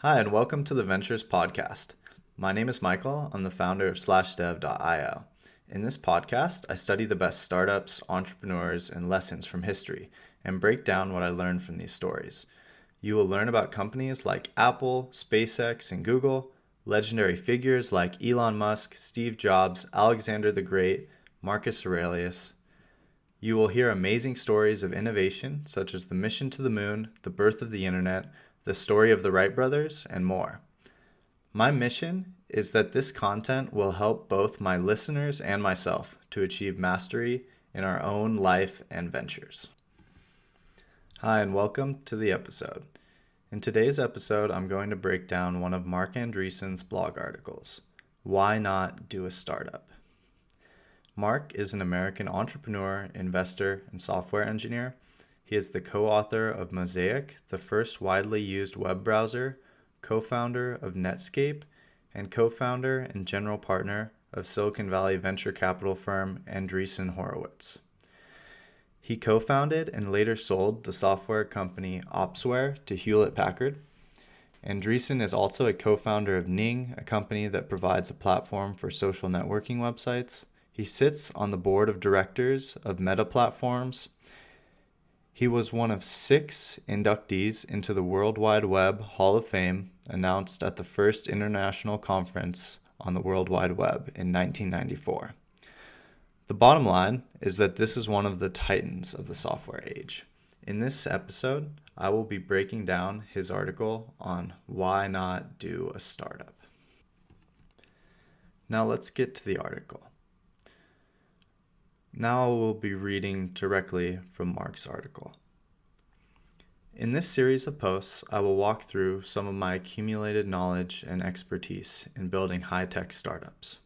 Hi, and welcome to the Ventures Podcast. My name is Michael. I'm the founder of SlashDev.io. In this podcast, I study the best startups, entrepreneurs, and lessons from history and break down what I learned from these stories. You will learn about companies like Apple, SpaceX, and Google, legendary figures like Elon Musk, Steve Jobs, Alexander the Great, Marcus Aurelius. You will hear amazing stories of innovation, such as the mission to the moon, the birth of the internet, the story of the Wright brothers, and more. My mission is that this content will help both my listeners and myself to achieve mastery in our own life and ventures. Hi, and welcome to the episode. In today's episode, I'm going to break down one of Marc Andreessen's blog articles, Why Not Do a Startup? Marc is an American entrepreneur, investor, and software engineer. He is the co-author of Mosaic, the first widely used web browser, co-founder of Netscape, and co-founder and general partner of Silicon Valley venture capital firm Andreessen Horowitz. He co-founded and later sold the software company Opsware to Hewlett-Packard. Andreessen is also a co-founder of Ning, a company that provides a platform for social networking websites. He sits on the board of directors of Meta Platforms. He was one of 6 inductees into the World Wide Web Hall of Fame, announced at the first international conference on the World Wide Web in 1994. The bottom line is that this is one of the titans of the software age. In this episode, I will be breaking down his article on why not do a startup. Now let's get to the article. Now I will be reading directly from Marc's article. In this series of posts, I will walk through some of my accumulated knowledge and expertise in building high-tech startups.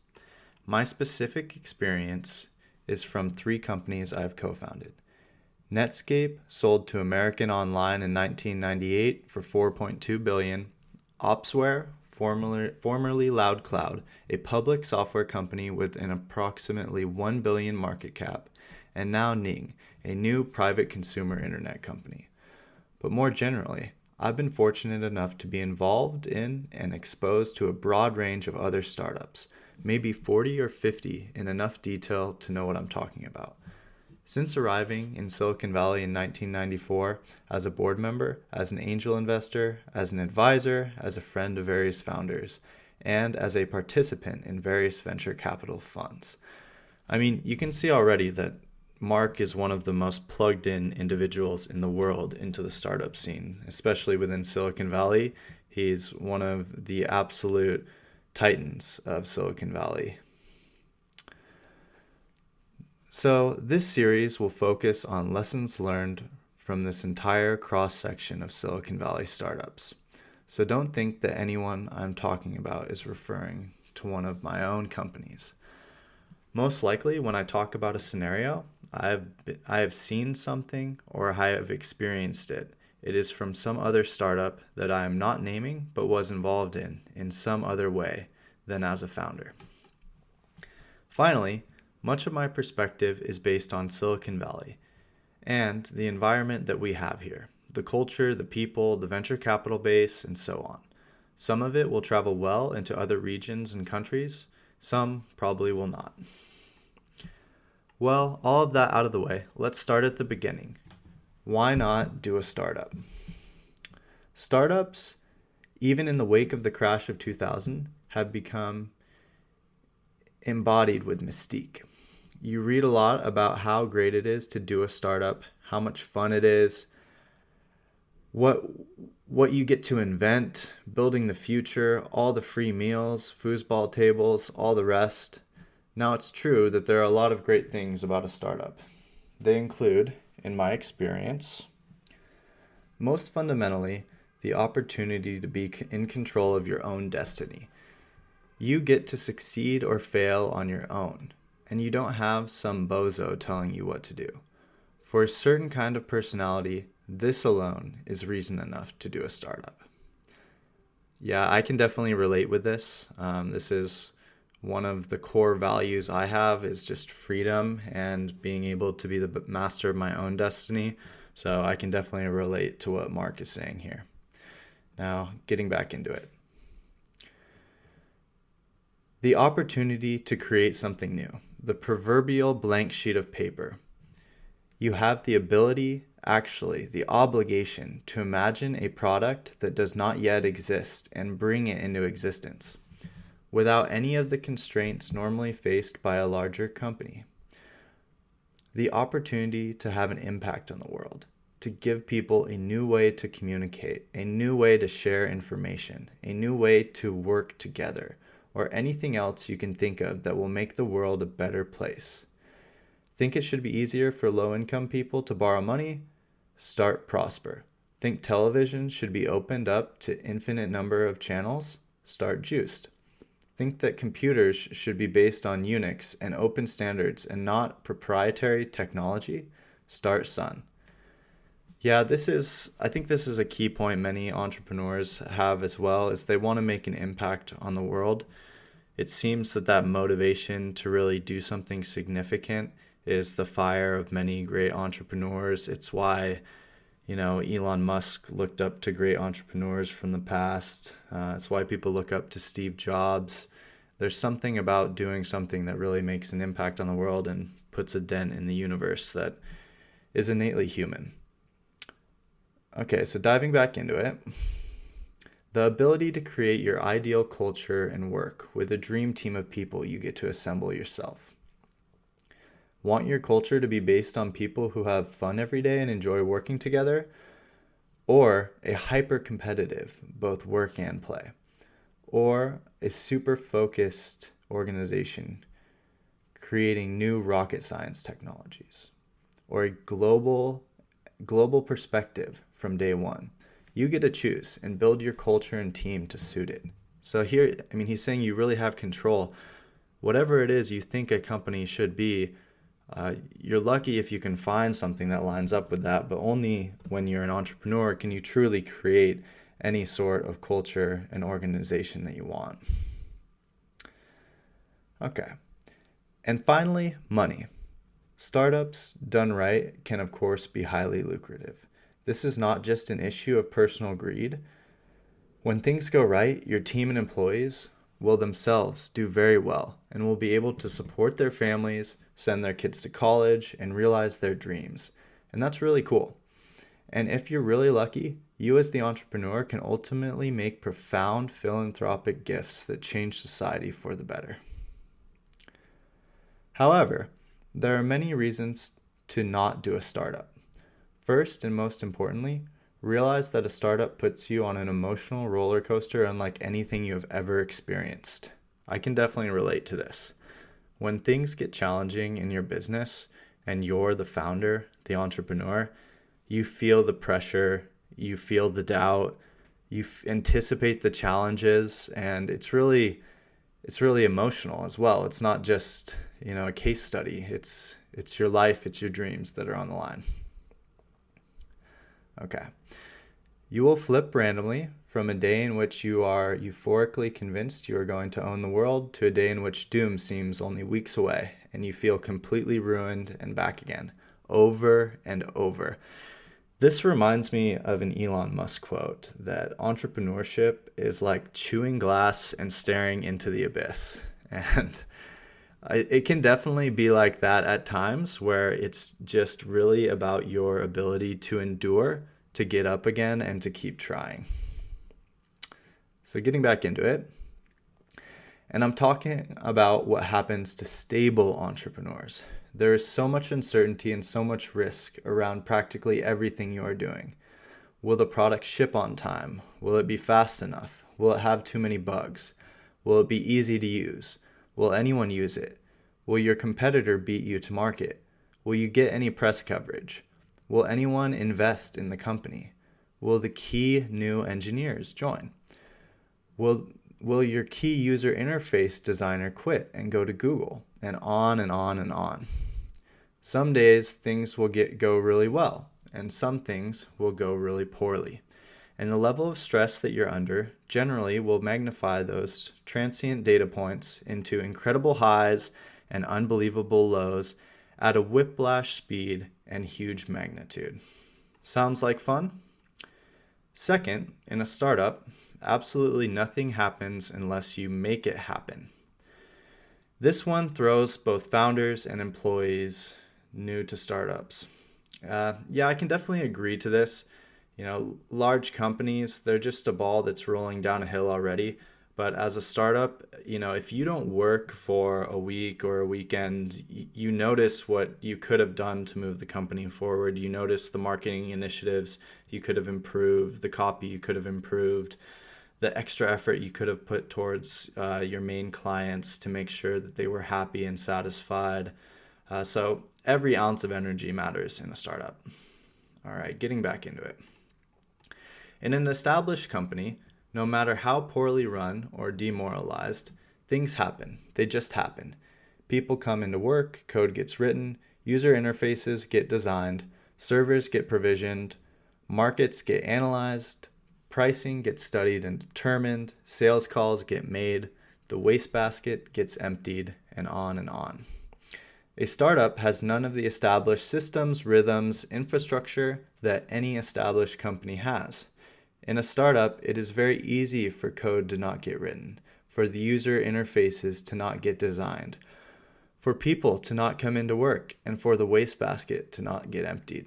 My specific experience is from 3 companies I have co-founded. Netscape sold to American Online in 1998 for $4.2 billion. Opsware, formerly LoudCloud, a public software company with an approximately $1 billion market cap, and now Ning, a new private consumer internet company. But more generally, I've been fortunate enough to be involved in and exposed to a broad range of other startups, maybe 40 or 50 in enough detail to know what I'm talking about. Since arriving in Silicon Valley in 1994 as a board member, as an angel investor, as an advisor, as a friend of various founders, and as a participant in various venture capital funds. I mean, you can see already that Marc is one of the most plugged in individuals in the world into the startup scene, especially within Silicon Valley. He's one of the absolute titans of Silicon Valley. So this series will focus on lessons learned from this entire cross-section of Silicon Valley startups. So don't think that anyone I'm talking about is referring to one of my own companies. Most likely, when I talk about a scenario, I have seen something or I have experienced it. It is from some other startup that I am not naming but was involved in some other way than as a founder. Finally, much of my perspective is based on Silicon Valley and the environment that we have here, the culture, the people, the venture capital base, and so on. Some of it will travel well into other regions and countries, some probably will not. Well, all of that out of the way, let's start at the beginning. Why not do a startup? Startups, even in the wake of the crash of 2000, have become embodied with mystique. You read a lot about how great it is to do a startup, how much fun it is, what you get to invent, building the future, all the free meals, foosball tables, all the rest. Now, it's true that there are a lot of great things about a startup. They include, in my experience, most fundamentally, the opportunity to be in control of your own destiny. You get to succeed or fail on your own, and you don't have some bozo telling you what to do. For a certain kind of personality, this alone is reason enough to do a startup. Yeah, I can definitely relate with this. This is one of the core values I have is just freedom and being able to be the master of my own destiny. So I can definitely relate to what Marc is saying here. Now, getting back into it. The opportunity to create something new, the proverbial blank sheet of paper. You have the ability, actually, the obligation to imagine a product that does not yet exist and bring it into existence, without any of the constraints normally faced by a larger company. The opportunity to have an impact on the world, to give people a new way to communicate, a new way to share information, a new way to work together, or anything else you can think of that will make the world a better place. Think it should be easier for low-income people to borrow money? Start Prosper. Think television should be opened up to infinite number of channels? Start Juiced. Think that computers should be based on Unix and open standards and not proprietary technology? Start Sun. Yeah, I think this is a key point many entrepreneurs have as well, is they want to make an impact on the world. It seems that motivation to really do something significant is the fire of many great entrepreneurs. It's why, Elon Musk looked up to great entrepreneurs from the past. It's why people look up to Steve Jobs. There's something about doing something that really makes an impact on the world and puts a dent in the universe that is innately human. Okay, so diving back into it. The ability to create your ideal culture and work with a dream team of people you get to assemble yourself. Want your culture to be based on people who have fun every day and enjoy working together? Or a hyper-competitive, both work and play? Or a super focused organization creating new rocket science technologies? Or a global perspective from day one? You get to choose and build your culture and team to suit it. So here, he's saying you really have control. Whatever it is you think a company should be, you're lucky if you can find something that lines up with that, but only when you're an entrepreneur can you truly create any sort of culture and organization that you want. Okay. And finally, money. Startups done right can of course be highly lucrative. This is not just an issue of personal greed. When things go right, your team and employees will themselves do very well and will be able to support their families, send their kids to college, and realize their dreams. And that's really cool. And if you're really lucky, you as the entrepreneur can ultimately make profound philanthropic gifts that change society for the better. However, there are many reasons to not do a startup. First, and most importantly, realize that a startup puts you on an emotional roller coaster unlike anything you have ever experienced. I can definitely relate to this. When things get challenging in your business and you're the founder, the entrepreneur, you feel the pressure, you feel the doubt, you anticipate the challenges, and it's really emotional as well. It's not just, a case study. It's your life, it's your dreams that are on the line. Okay. You will flip randomly from a day in which you are euphorically convinced you are going to own the world to a day in which doom seems only weeks away and you feel completely ruined and back again, over and over. This reminds me of an Elon Musk quote that entrepreneurship is like chewing glass and staring into the abyss. And it can definitely be like that at times, where it's just really about your ability to endure, to get up again, and to keep trying. So getting back into it, and I'm talking about what happens to stable entrepreneurs. There is so much uncertainty and so much risk around practically everything you are doing. Will the product ship on time? Will it be fast enough? Will it have too many bugs? Will it be easy to use? Will anyone use it? Will your competitor beat you to market? Will you get any press coverage? Will anyone invest in the company? Will the key new engineers join? Will your key user interface designer quit and go to Google? And on and on and on. Some days things will go really well, and some things will go really poorly. And the level of stress that you're under generally will magnify those transient data points into incredible highs and unbelievable lows at a whiplash speed and huge magnitude. Sounds like fun? Second, in a startup, absolutely nothing happens unless you make it happen. This one throws both founders and employees new to startups. I can definitely agree to this. Large companies, they're just a ball that's rolling down a hill already. But as a startup, if you don't work for a week or a weekend, you notice what you could have done to move the company forward. You notice the marketing initiatives you could have improved, the copy you could have improved, the extra effort you could have put towards your main clients to make sure that they were happy and satisfied. So every ounce of energy matters in a startup. All right, getting back into it. In an established company, no matter how poorly run or demoralized, things happen. They just happen. People come into work, code gets written, user interfaces get designed, servers get provisioned, markets get analyzed, pricing gets studied and determined, sales calls get made, the wastebasket gets emptied, and on and on. A startup has none of the established systems, rhythms, infrastructure that any established company has. In a startup, it is very easy for code to not get written, for the user interfaces to not get designed, for people to not come into work, and for the wastebasket to not get emptied.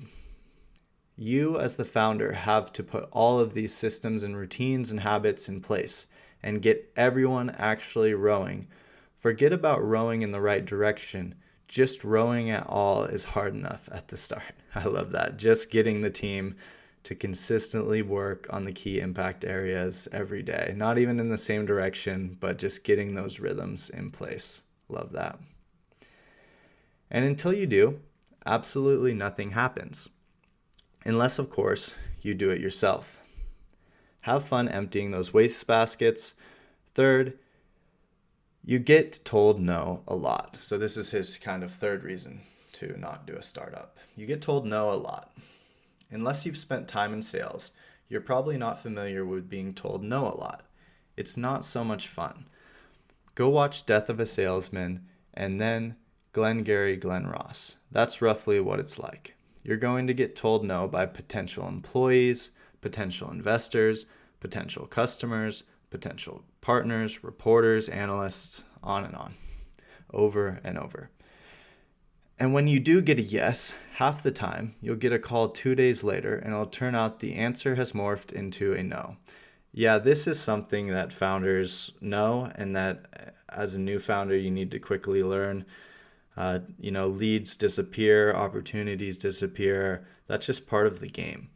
You, as the founder, have to put all of these systems and routines and habits in place and get everyone actually rowing. Forget about rowing in the right direction. Just rowing at all is hard enough at the start. I love that. Just getting the team to consistently work on the key impact areas every day. Not even in the same direction, but just getting those rhythms in place. Love that. And until you do, absolutely nothing happens. Unless, of course, you do it yourself. Have fun emptying those waste baskets. Third, you get told no a lot. So this is his kind of third reason to not do a startup. You get told no a lot. Unless you've spent time in sales, you're probably not familiar with being told no a lot. It's not so much fun. Go watch Death of a Salesman and then Glengarry Glen Ross. That's roughly what it's like. You're going to get told no by potential employees, potential investors, potential customers, potential partners, reporters, analysts, on and on, over and over. And when you do get a yes, half the time, you'll get a call 2 days later and it'll turn out the answer has morphed into a no. Yeah, this is something that founders know and that as a new founder, you need to quickly learn. Leads disappear, opportunities disappear. That's just part of the game.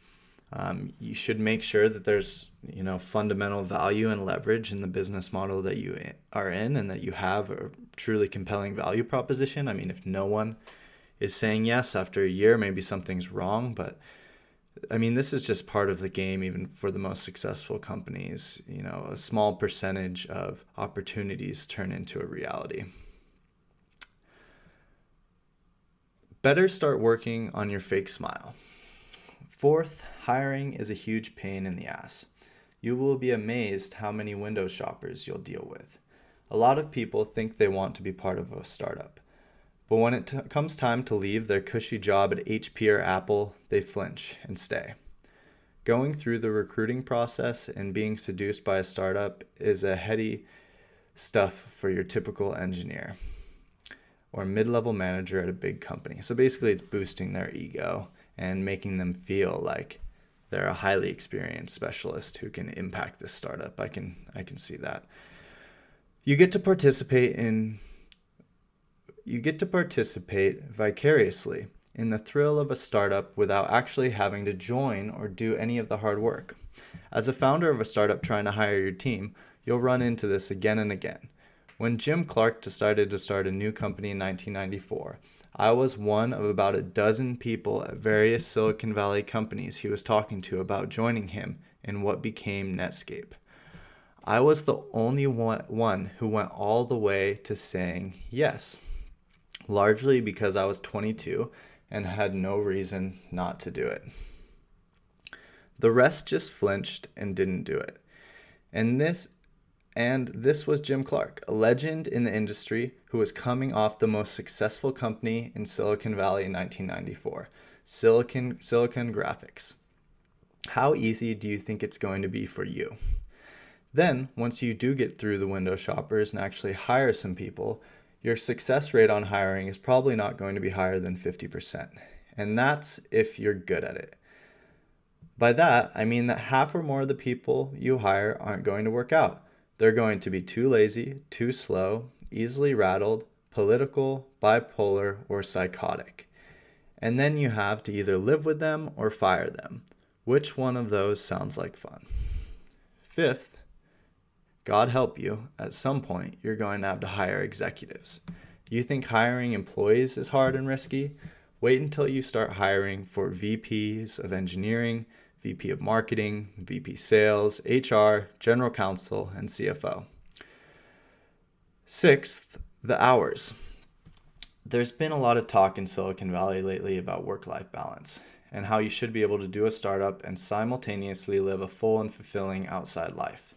You should make sure that there's, fundamental value and leverage in the business model that you are in and that you have a truly compelling value proposition. I mean, if no one is saying yes after a year, maybe something's wrong. But I mean, this is just part of the game, even for the most successful companies. A small percentage of opportunities turn into a reality. Better start working on your fake smile. Fourth, hiring is a huge pain in the ass. You will be amazed how many window shoppers you'll deal with. A lot of people think they want to be part of a startup, but when it comes time to leave their cushy job at HP or Apple, they flinch and stay. Going through the recruiting process and being seduced by a startup is a heady stuff for your typical engineer or mid-level manager at a big company. So basically it's boosting their ego and making them feel like they're a highly experienced specialist who can impact this startup. I can see that. You get to participate vicariously in the thrill of a startup without actually having to join or do any of the hard work. As a founder of a startup trying to hire your team, you'll run into this again and again. When Jim Clark decided to start a new company in 1994, I was one of about a dozen people at various Silicon Valley companies he was talking to about joining him in what became Netscape. I was the only one who went all the way to saying yes, largely because I was 22 and had no reason not to do it. The rest just flinched and didn't do it. And this was Jim Clark, a legend in the industry who was coming off the most successful company in Silicon Valley in 1994, Silicon Graphics. How easy do you think it's going to be for you? Then, once you do get through the window shoppers and actually hire some people, your success rate on hiring is probably not going to be higher than 50%. And that's if you're good at it. By that, I mean that half or more of the people you hire aren't going to work out. They're going to be too lazy, too slow, easily rattled, political, bipolar, or psychotic. And then you have to either live with them or fire them. Which one of those sounds like fun? Fifth, God help you, at some point you're going to have to hire executives. You think hiring employees is hard and risky? Wait until you start hiring for VPs of engineering, VP of marketing, VP sales, HR, general counsel, and CFO. Sixth, the hours. There's been a lot of talk in Silicon Valley lately about work-life balance and how you should be able to do a startup and simultaneously live a full and fulfilling outside life.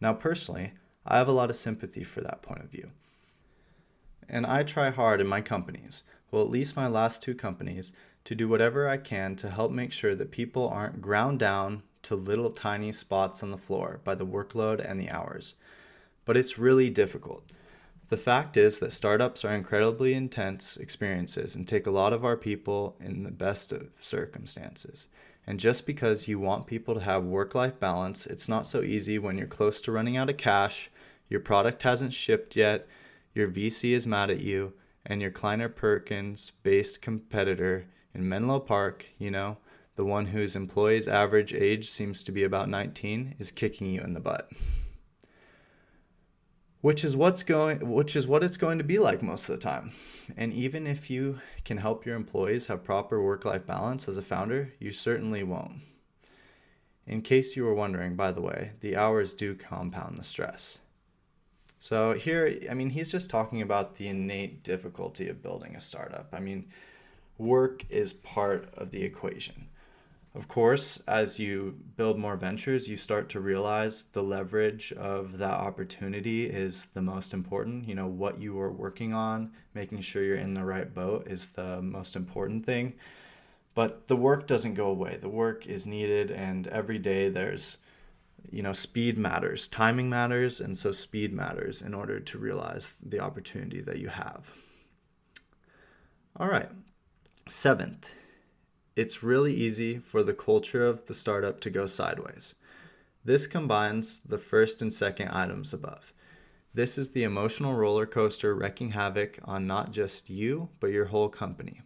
Now, personally, I have a lot of sympathy for that point of view. And I try hard in my companies, well, at least my last 2 companies, to do whatever I can to help make sure that people aren't ground down to little tiny spots on the floor by the workload and the hours. But it's really difficult. The fact is that startups are incredibly intense experiences and take a lot of our people in the best of circumstances. And just because you want people to have work-life balance, it's not so easy when you're close to running out of cash, your product hasn't shipped yet, your VC is mad at you, and your Kleiner Perkins-based competitor in Menlo Park, the one whose employees' average age seems to be about 19, is kicking you in the butt. Which is what it's going to be like most of the time. And even if you can help your employees have proper work-life balance as a founder, you certainly won't. In case you were wondering, by the way, the hours do compound the stress. So here, he's just talking about the innate difficulty of building a startup. Work is part of the equation. Of course, as you build more ventures, you start to realize the leverage of that opportunity is the most important. What you are working on, making sure you're in the right boat is the most important thing. But the work doesn't go away. The work is needed, and every day there's, speed matters, timing matters, and so speed matters in order to realize the opportunity that you have. All right. 7th. It's really easy for the culture of the startup to go sideways. This combines the first and second items above. This is the emotional roller coaster wreaking havoc on not just you, but your whole company.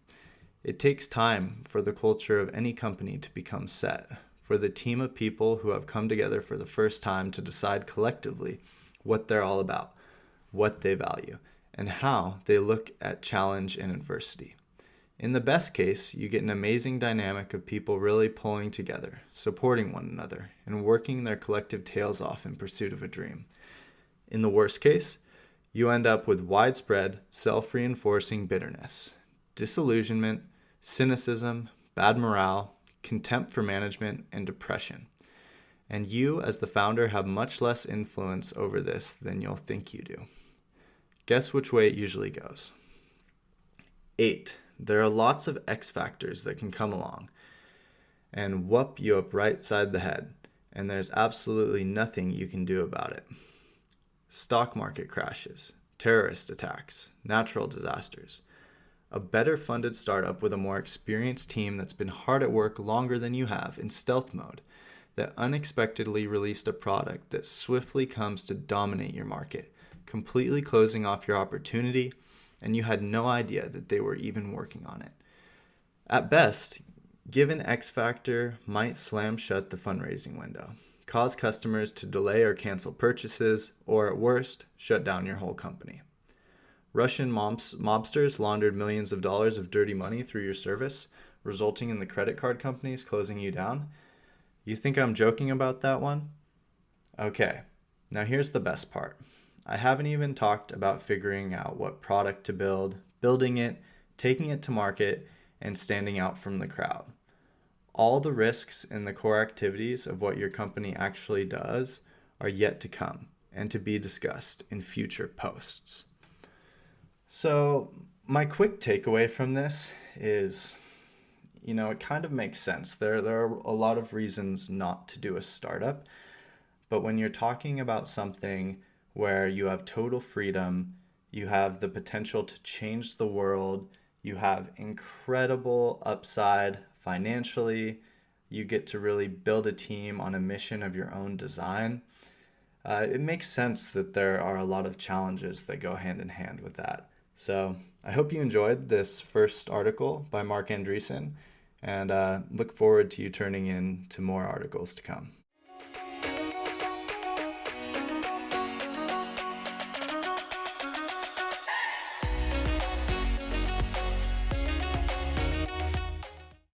It takes time for the culture of any company to become set, for the team of people who have come together for the first time to decide collectively what they're all about, what they value, and how they look at challenge and adversity. In the best case, you get an amazing dynamic of people really pulling together, supporting one another, and working their collective tails off in pursuit of a dream. In the worst case, you end up with widespread, self-reinforcing bitterness, disillusionment, cynicism, bad morale, contempt for management, and depression. And you, as the founder, have much less influence over this than you'll think you do. Guess which way it usually goes. 8. There are lots of X factors that can come along and whoop you up right side the head, and there's absolutely nothing you can do about it. Stock market crashes, terrorist attacks, natural disasters. A better funded startup with a more experienced team that's been hard at work longer than you have in stealth mode, that unexpectedly released a product that swiftly comes to dominate your market, completely closing off your opportunity, and you had no idea that they were even working on it. At best, given X factor might slam shut the fundraising window, cause customers to delay or cancel purchases, or at worst, shut down your whole company. Russian mobsters laundered millions of dollars of dirty money through your service, resulting in the credit card companies closing you down. You think I'm joking about that one? Okay, now here's the best part. I haven't even talked about figuring out what product to build, building it, taking it to market, and standing out from the crowd. All the risks in the core activities of what your company actually does are yet to come and to be discussed in future posts. So my quick takeaway from this is, it kind of makes sense. There are a lot of reasons not to do a startup, but when you're talking about something where you have total freedom, you have the potential to change the world, you have incredible upside financially, you get to really build a team on a mission of your own design. It makes sense that there are a lot of challenges that go hand in hand with that. So I hope you enjoyed this first article by Marc Andreessen, and look forward to you turning in to more articles to come.